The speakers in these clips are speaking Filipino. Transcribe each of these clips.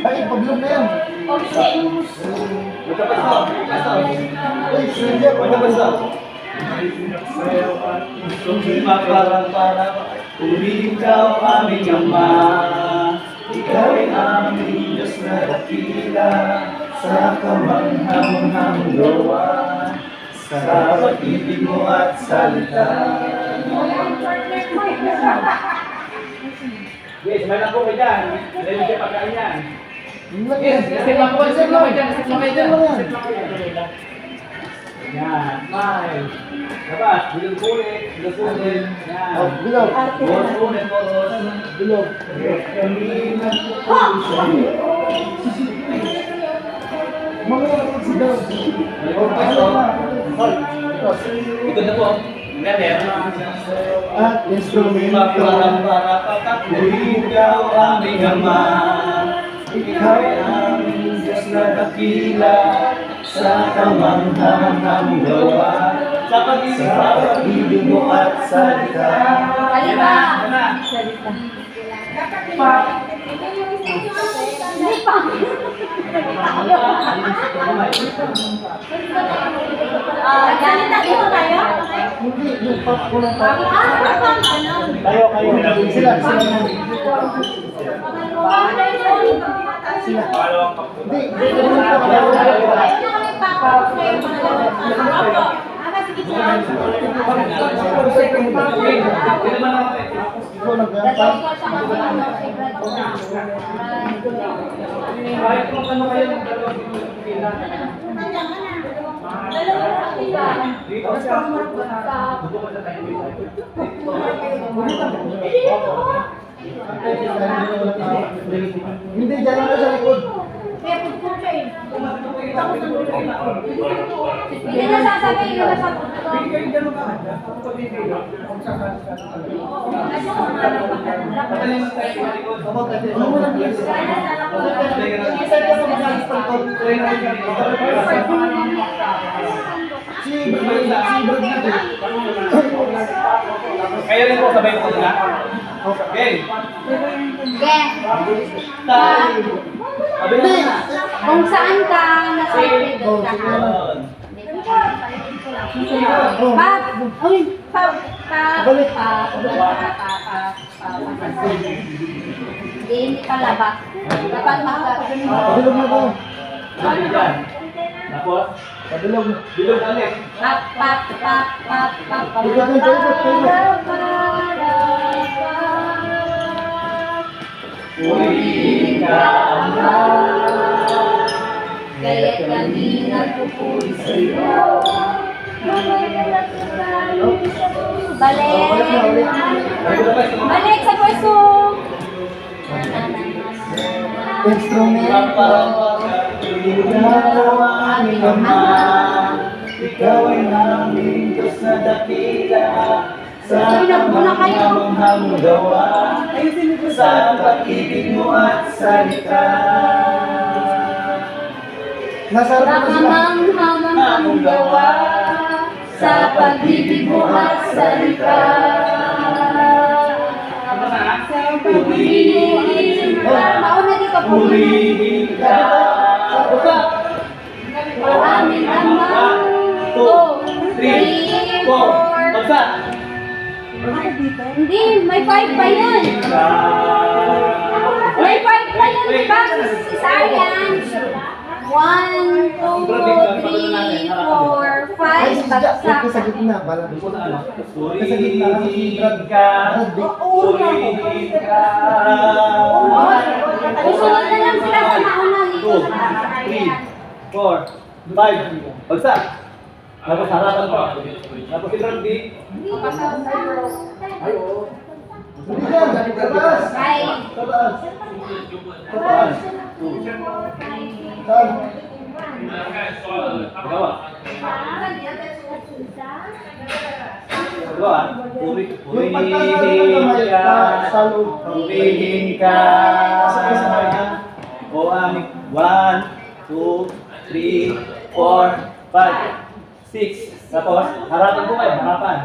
Ay, pablog na yan. Ikaw aming Ama, ikaw ay aming Diyos na dakila, sa kamangha-manghang gawa, sa pag-ibig mo at salita. Yes, may lang po kayo dyan. Dahil siya pagkain yan. Yes, Sit lang po kayo dyan. Yan, smile. Labas, bilog ulit. Yan. Oh, bilog. Boros ulit, boros. Bilog. Kami nagpupulo sa'yo. Mga nagsigaw. Ito na po. At instrumento. Para patapuin ikaw aming Ama, ikaw ay aming Diyos na dakila, sa kamangha-manghang gawa, sa pag-ibig mo at salita. Salita. Salita dito tayo? Hindi, yung pop ko lang pa. Kayo. Sila. Hindi, ikaw nag-ampa. Kahit kung ano kayo ng dalawang pila. Dito siya. Buto ka sa tayo. Hindi, dyan lang sa likod. Hindi na sasabay yun na sa Kayo rin po sabay po na. Okay. Hindi. Kung saan ka nasa-excited ka. Hindi ka labak. Dapat Pabilog na to. Tapos, Pabilog na. bilog ulit. Purihin ka, Ama, Kaya't kami nagpupuri sa iyo. Balik sa pwesto. Instrumento. ikaw ang aming Ama, ikaw ay naming Diyos na dakila, sa kamangha-manghang gawa, sa pag-ibig mo at salita. Nasa Sa kamangha-manghang gawa, sa pag-ibig mo at salita. Purihin ka. Mauna dito, Purihin ka. Aming Ama. 2, 3, 4. Bagsak. Hindi, may 5 pa yun. May 5 pa yun, di ba? Sayang. 1, 2, 3, 4, 5. Bagsak. Sa gitna. Bala. Purihin ka. Purihin ka. Susunod na lang sila sa mauna dito. 2, 3, 4, 5. Bagsak. Tapos harapan ko. Tapos si Brad B. Ay, oo. Hindi yan. Sa taas. Five. Sa taas. Sa taas. Saan? Dalawa. Dalawa. Yung pagkakaroon Purihin ka. sa loob. Purihin ka. O aming 1, 2, 3, 4, 5, 6. Tapos, harapan ko kayo, harapan.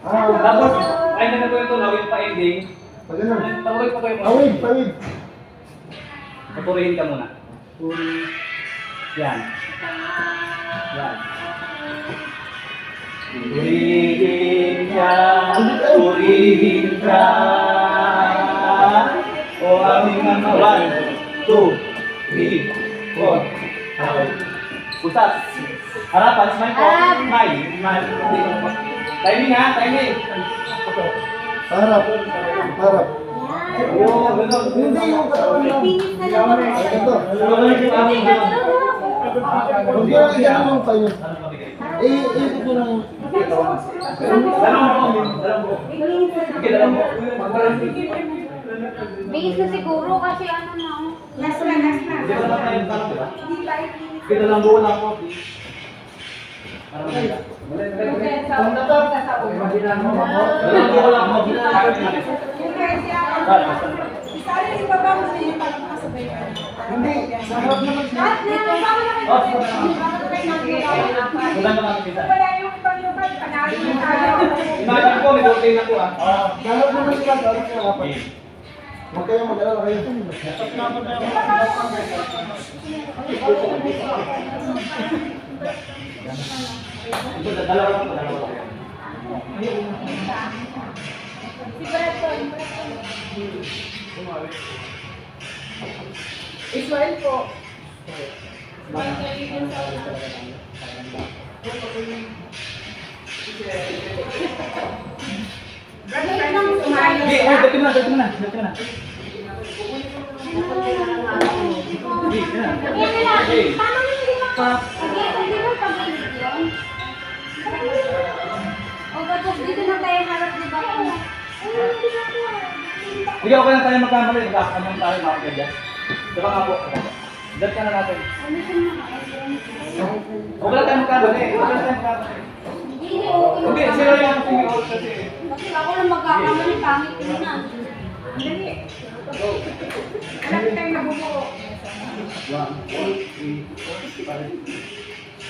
Tapos, ay na ko ito, lawin pa ending. Pag ganun. Tawagin ko kayo Pawid, pawid. Purihin ka muna. Puri. Yan. Yan. Purihin ka, purihin ka. O aming mga 1, 2, 3, 4, 5. Pusat. Harapan, smile po. Harap. Smile. Smile. Timing ha, timing. Harap. Harap. Oo, ganun. Hindi yung katawan lang. Finish na lang. Ito. Hindi ka Huwag nyo lang ganun yung kayo. Ikot nyo lang yung... Dalang mo. Sige, dalang mo. Bigis ko siguro kasi ano na. Last na, last na. Sige, dalang tayo. Dalang, diba? Sige, dalang mo lang po. Para maganda. Ang natap. Dalang mo lang po. Isali yung baba mo na yung pagkakasabay ka. Hindi. Sa harap naman siya. Lahat na, sama na kayo. Oh, sige. Wala Maganda naman kita. yung pag-ibag, panalo na tayo. Imagine ko, may birthday na po ah. Sa harap naman sila. Sa harap sila. Huwag kayong mag-alala kayo. Ito, dalawa lang po, dalawa lang. Si Braton. Israel po. Sige, dito na, dito na, dito na. Sige, yan. Yan na lang. Okay. Paano hindi mo? Sige, hindi mo pag-edit yun. O, tapos dito na tayo harap ni Braton. Sige, okay lang tayo magkamali. Magkakamali tayo mga kaya. Diba nga po? Dad ka na natin. Okay lang tayo magkamali. Okay lang tayo magkamali. Hindi, sila yung sige all kasi. Kasi ako lang magkakamali, pangit ko na. Dali. Alam tayo nabubuo. 1, 2, 3, 4.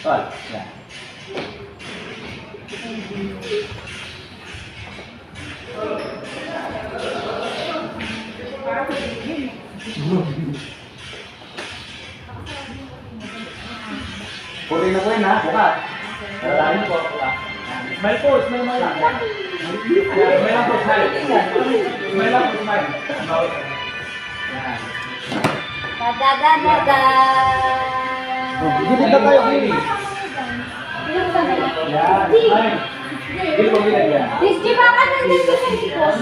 Five. Yan. Puri na po yun ha, bukas. Lalahin po, bukas. Smile po, smile mo lang. Smile lang po, smile. Smile lang po, smile. Yan. Da-da-da-da-da. Gilid na tayo. Yan, Di. smile. Hindi po ginagyan. Di ba ka nandun sa siko? Wala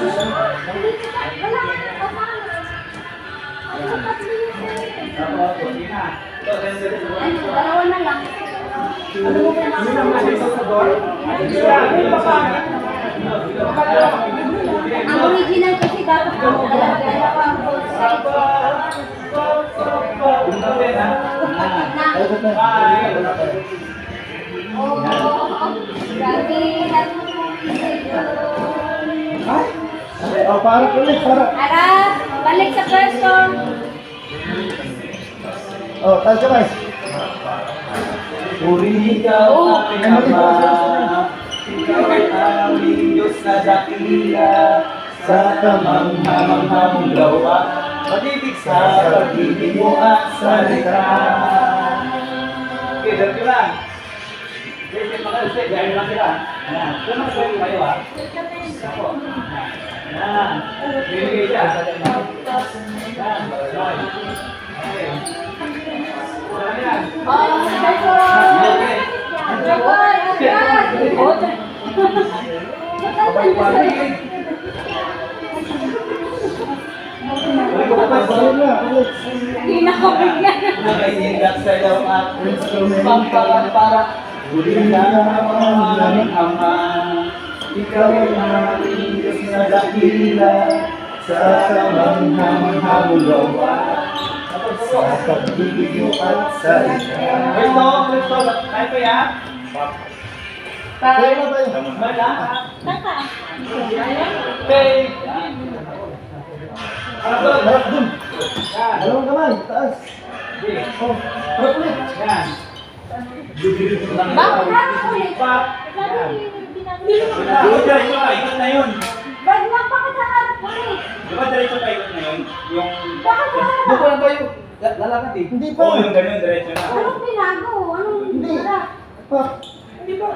ka na kasama. Tapos, hindi na. Ano, dalawa na lang. Ang original kasi dapat dalawa ang both sides. Oh, grabe. Oh, parang ulit. Parang. Harap, balik sa pwesto. Oh, tayo kamay. Purihin ka, aking Ama, ikaw ay aming Diyos na dakila, sa kamangha-manghang gawa, matibig sa pag-ibig mo at salita. Okay, dito lang. Sige, makalasip, gaya lang sila. Ayan, ito na kayo kayo ha. Ako. Ayan, binigay siya. Ayan, okay. Okay. Ayan. Oh, pwesto. Okay. Agad, agad. Balik ko pa Balik na, ulit. Hindi na ako bigyan. Nakaingat sa'yo at pampara. Huli na ang aming Ama. Ikaw ang aming Diyos na dakila sa kamanghang-manghang gawa. Sa pag-ibig at sa ika. Kristo, tayo pa yan? Kaya na tayo. Taka. Okay. Harap dun. Dalawang kamay, taas. Oh, harap ulit. Yan. Bakit harap ulit? Pak. Diretso ka, ikot na yun. Bakit harap ulit? Di ba diretso ka, ikot na yun? Yung... Bakit harap? Buko lang tayo. Lalakad eh. Hindi pa. Oo, yung ganun, diretso na. Anong binago? Anong Hindi. harap? Pa. Di ba,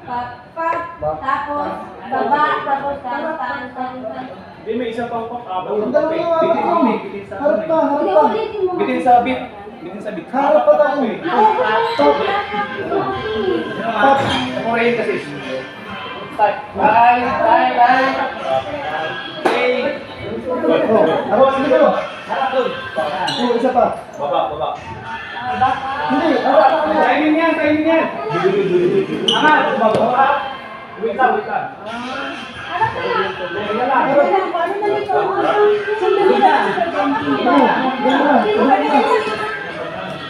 tapos, baba, tapos, tan. Hindi, may isa pang pang-abot. Ang dalawa yung harap ko. Harap pa, harap Hindi, pa. ulitin mo. Bitin sa bit. Bitin sa bit. Harap pa tayo. Naubos na Pap. Ako rin kasi. Bye. Okay. Oh, harap sige ko. Harap doon. Oh, isa pa. Baba. Hindi, harap pa ulit. Timing yan. Angat, baba. Wait lang. Harap na lang. Tingnan lang. Harap na lang. Paano na nito? Sandali Wait lang.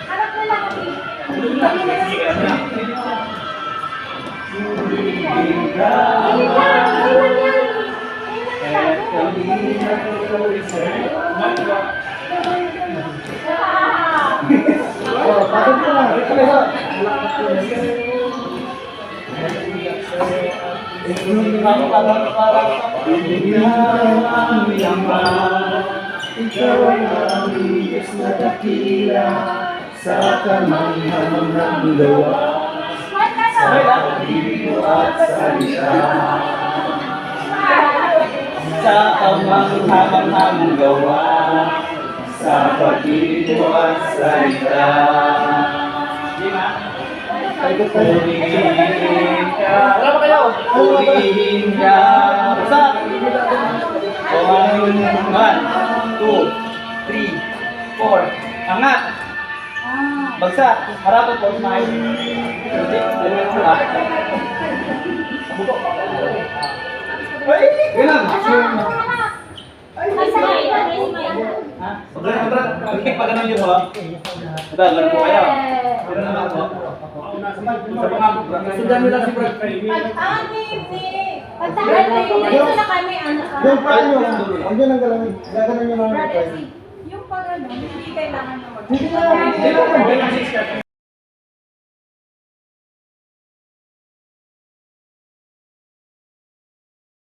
Harap na lang. Oh, patong ko na. Ito na. Ikaw ang aming Diyos na dakila sa kamanghang-manghang gawa. Sa pag-ibig at salita. Sa kamang-hamang gawa, sa pag-ibig at salita. Purihin ka. Wala pa kayo? Purihin ka. Basta. 1, 2, 3, 4. Angat. Bagsak. Harapan po. Smile. Hindi. Buko. Yun lang. Ha? Pagdanan. Pagdanan nyo po. Pagdanan po kayo. Pagdanan naman po. Sa pangako. Sundan nyo lang si Brad. Dito na kami, Yung paa nyo, huwag nyo nang galawin. Gaganan nyo lang yung paa nyo. Yung pag ano, hindi kailangan naman. Hindi na.